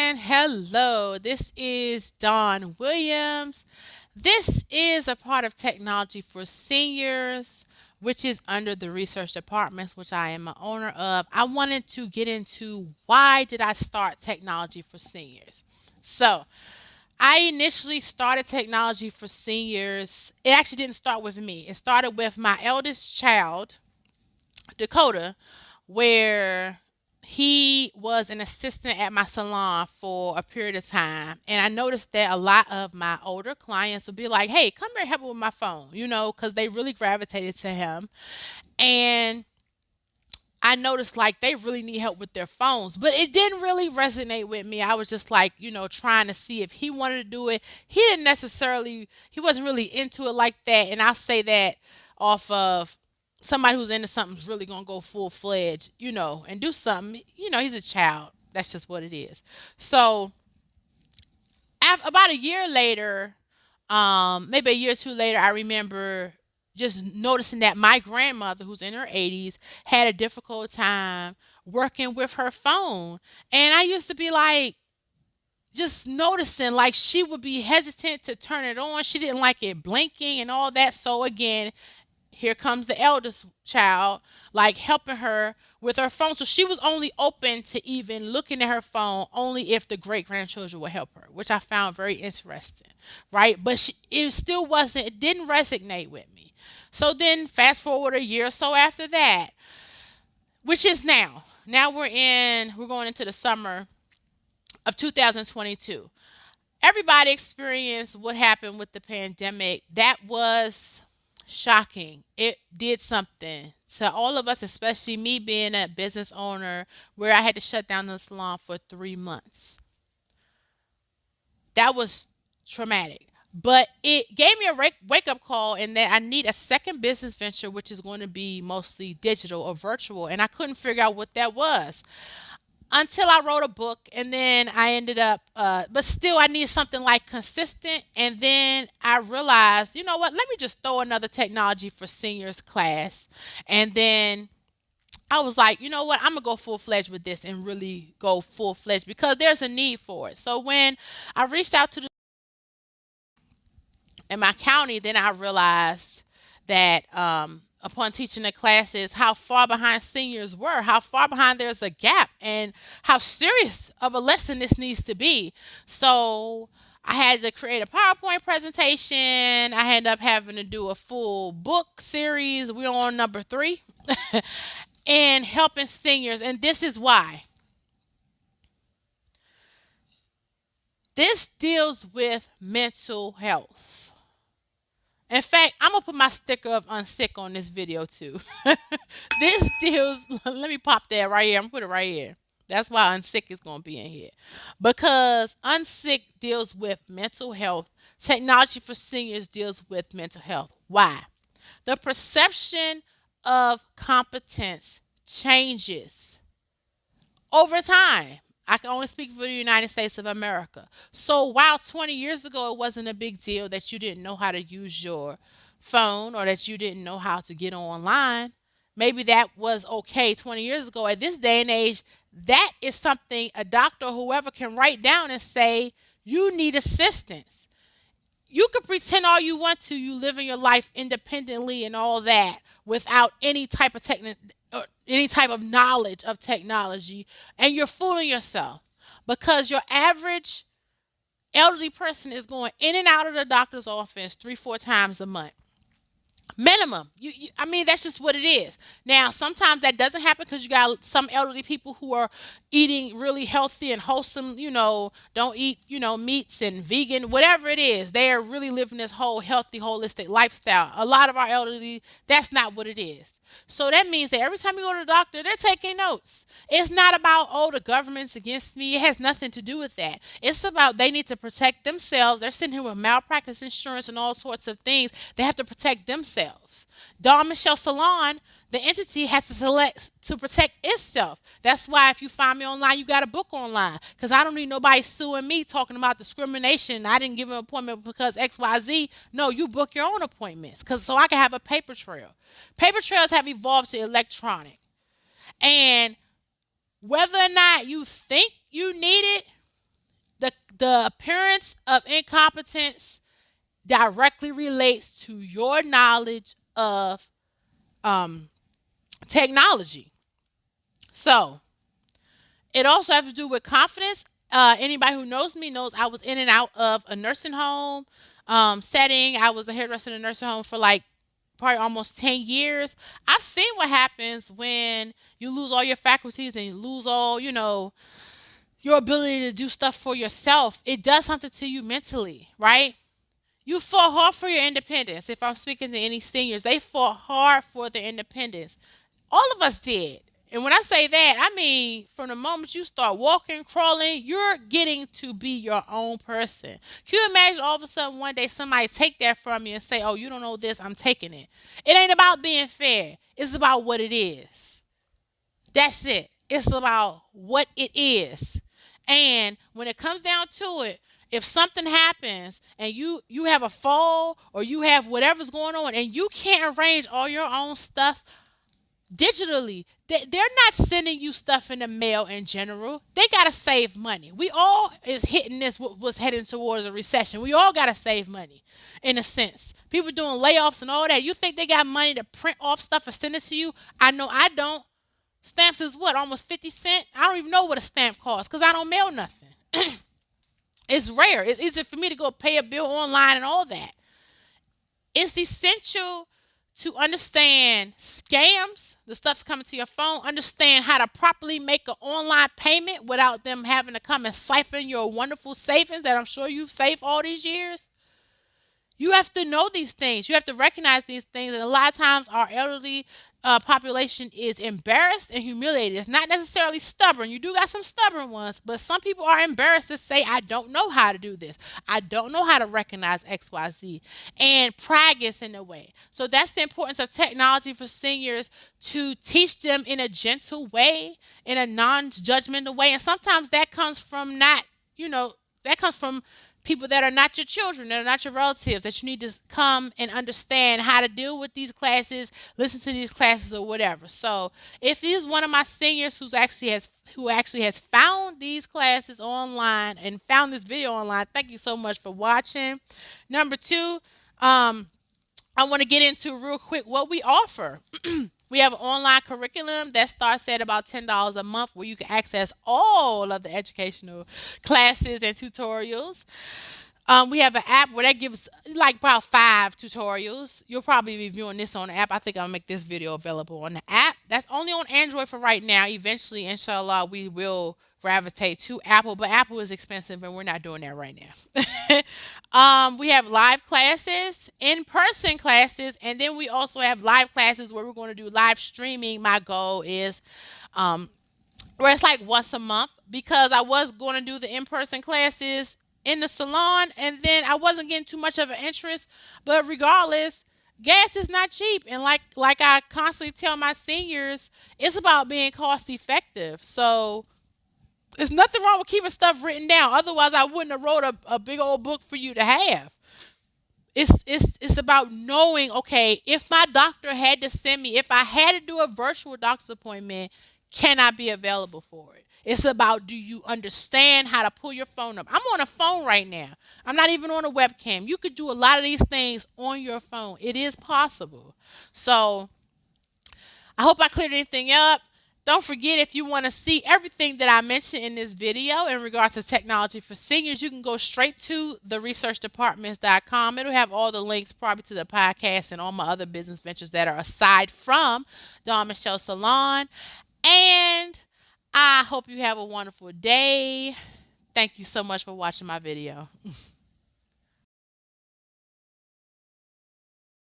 and hello. This is Dawn Williams. This is a part of Technology for Seniors, which is under the research departments, which I am an owner of. I wanted to get into why did I start Technology for Seniors. So, I initially started Technology for Seniors. It actually didn't start with me. It started with my eldest child, Dakota, where he was an assistant at my salon for a period of time. And I noticed that a lot of my older clients would be like, hey, come here, help me with my phone, because they really gravitated to him. And I noticed like they really need help with their phones, but it didn't really resonate with me. I was just like, trying to see if he wanted to do it. He wasn't really into it like that. And I'll say that off of somebody who's into something's really going to go full fledged, and do something. He's a child. That's just what it is. So, about a year later, maybe a year or two later, I remember just noticing that my grandmother, who's in her 80s, had a difficult time working with her phone. And I used to be like, just noticing, like, she would be hesitant to turn it on. She didn't like it blinking and all that. So, again, here comes the eldest child, like helping her with her phone. So she was only open to even looking at her phone only if the great grandchildren would help her, which I found very interesting, right? But it still wasn't, it didn't resonate with me. So then, fast forward a year or so after that, which is now. Now we're going into the summer of 2022. Everybody experienced what happened with the pandemic. That was shocking. It did something to all of us, especially me being a business owner where I had to shut down the salon for 3 months. That was traumatic. But it gave me a wake up call in that I need a second business venture, which is going to be mostly digital or virtual. And I couldn't figure out what that was until I wrote a book, and then I ended up, but still, I needed something like consistent. And then I realized, you know what? Let me just throw another Technology for Seniors class. And then I was like, you know what? I'm gonna go full fledged with this and really go full fledged because there's a need for it. So when I reached out to in my county, then I realized that upon teaching the classes, how far behind seniors were, how far behind there's a gap, and how serious of a lesson this needs to be. So I had to create a PowerPoint presentation. I ended up having to do a full book series. We're on number 3 and helping seniors. And this is why. This deals with mental health. In fact, I'm gonna put my sticker of unsick on this video too. This deals. Let me pop that right here. I'm gonna put it right here. That's why unsick is gonna be in here, because unsick deals with mental health. Technology for Seniors deals with mental health. Why? The perception of competence changes over time. I can only speak for the United States of America. So while 20 years ago it wasn't a big deal that you didn't know how to use your phone or that you didn't know how to get online, maybe that was okay 20 years ago. At this day and age, that is something a doctor or whoever can write down and say, you need assistance. You can pretend all you want to, you living your life independently and all that without any type of knowledge of technology, and you're fooling yourself because your average elderly person is going in and out of the doctor's office 3-4 times a month minimum. I mean, that's just what it is. Now sometimes that doesn't happen because you got some elderly people who are eating really healthy and wholesome, don't eat, meats and vegan, whatever it is. They are really living this whole healthy holistic lifestyle. A lot of our elderly, that's not what it is. So that means that every time you go to the doctor, they're taking notes. It's not about, oh, the government's against me. It has nothing to do with that. It's about they need to protect themselves. They're sitting here with malpractice insurance and all sorts of things. They have to protect themselves. Dawn Michelle Salon, the entity has to select to protect itself. That's why if you find me online, you got a book online. Because I don't need nobody suing me talking about discrimination. I didn't give an appointment because XYZ. No, you book your own appointments. So I can have a paper trail. Paper trails have evolved to electronic. And whether or not you think you need it, The appearance of incompetence directly relates to your knowledge of um, technology. So it also has to do with confidence. Anybody who knows me knows I was in and out of a nursing home setting. I was a hairdresser in a nursing home for like probably almost 10 years. I've seen what happens when you lose all your faculties and you lose all, your ability to do stuff for yourself. It does something to you mentally, right? You fought hard for your independence. If I'm speaking to any seniors, they fought hard for their independence. All of us did. And when I say that, I mean from the moment you start walking, crawling, you're getting to be your own person. Can you imagine all of a sudden one day somebody take that from you and say, "Oh, you don't know this, I'm taking it." It ain't about being fair. It's about what it is. That's it. It's about what it is. And when it comes down to it, if something happens and you have a fall or you have whatever's going on and you can't arrange all your own stuff digitally, they're not sending you stuff in the mail in general. They got to save money. We all is hitting this was heading towards a recession. We all got to save money in a sense. People doing layoffs and all that. You think they got money to print off stuff and send it to you? I know I don't. Stamps is what, almost 50 cents? I don't even know what a stamp costs because I don't mail nothing. It's rare. It's easy for me to go pay a bill online and all that. It's essential to understand scams, the stuff's coming to your phone, understand how to properly make an online payment without them having to come and siphon your wonderful savings that I'm sure you've saved all these years. You have to know these things. You have to recognize these things. And a lot of times, our elderly population is embarrassed and humiliated. It's not necessarily stubborn. You do got some stubborn ones, but some people are embarrassed to say, "I don't know how to do this. I don't know how to recognize XYZ." And pride gets in the way. So that's the importance of technology for seniors to teach them in a gentle way, in a non judgmental way. And sometimes that comes from not, that comes from people that are not your children, that are not your relatives, that you need to come and understand how to deal with these classes, listen to these classes or whatever. So if he's one of my seniors who actually has found these classes online and found this video online, thank you so much for watching. Number two, I want to get into real quick what we offer. We have an online curriculum that starts at about $10 a month where you can access all of the educational classes and tutorials. We have an app where that gives like about 5 tutorials. You'll probably be viewing this on the app. I think I'll make this video available on the app. That's only on Android for right now. Eventually, inshallah, we will gravitate to Apple, but Apple is expensive and we're not doing that right now. We have live classes, in-person classes, and then we also have live classes where we're going to do live streaming. My goal is where it's like once a month because I was going to do the in-person classes in the salon and then I wasn't getting too much of an interest. But regardless, gas is not cheap. And like I constantly tell my seniors, it's about being cost effective. So there's nothing wrong with keeping stuff written down. Otherwise, I wouldn't have wrote a big old book for you to have. It's about knowing, okay, if my doctor had to send me, if I had to do a virtual doctor's appointment, can I be available for it? It's about, do you understand how to pull your phone up? I'm on a phone right now. I'm not even on a webcam. You could do a lot of these things on your phone. It is possible. So I hope I cleared anything up. Don't forget, if you want to see everything that I mentioned in this video in regards to technology for seniors, you can go straight to theresearchdepartments.com. It'll have all the links probably to the podcast and all my other business ventures that are aside from Dawn Michelle Salon. And I hope you have a wonderful day. Thank you so much for watching my video.